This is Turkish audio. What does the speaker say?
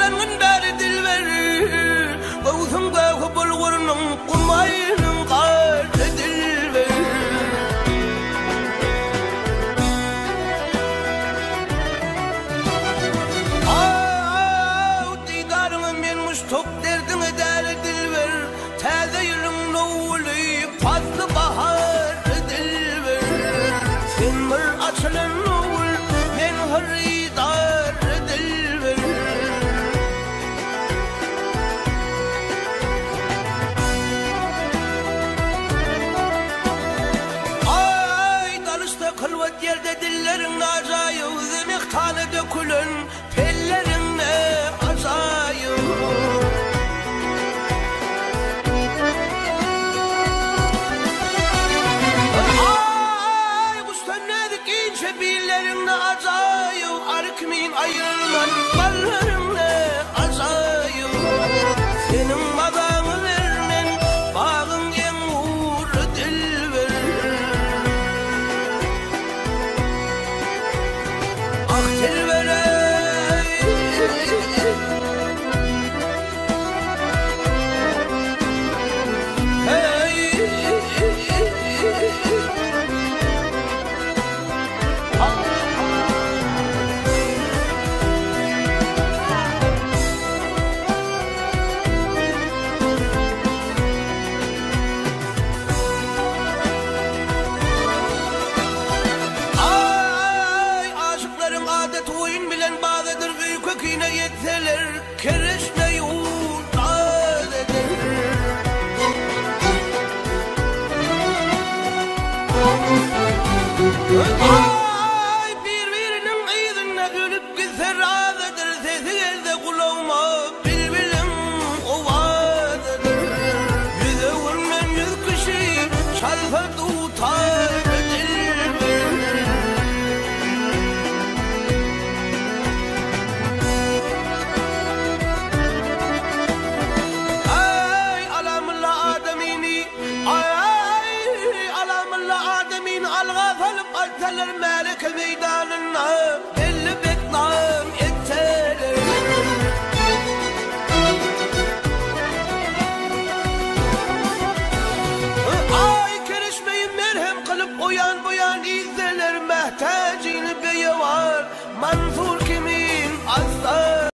Sevmenin beri dil verir, Gavuzun gavı bulgurunun kumayının karı dil verir. Didarını menmiş tok derdine deri dil verir. Taze yılın nuvuli fazla bahar dil verir. Sen bir açılan nuvul men hırridar dil verir. Ay dalışta kılvat yerde dillerin acayip, zemek tane dökülün pellerin ne acayip. Şebirlerin ne acayip, arkmin ayırman balların ne acayip. Senin madanı vermen, bağın en uğurlu dil verir. Ah dil verey. Hey. Adet oyun bilen bağlıdır, büyük köküne yetseler kereşme yurtlar eder. Ay birbirinin iyidine gülüp gitse razıdır, sesi elde kulağıma bilbilim ovadıdır. Yüze vurmen yüz kişi şalfa tutar dil verir. Algafalıp melik meydanına belli beklam etseler. Ay kerişmeyi merhem kılıp oyan boyan izler, mehtacini beye var Mansur kimin aslan.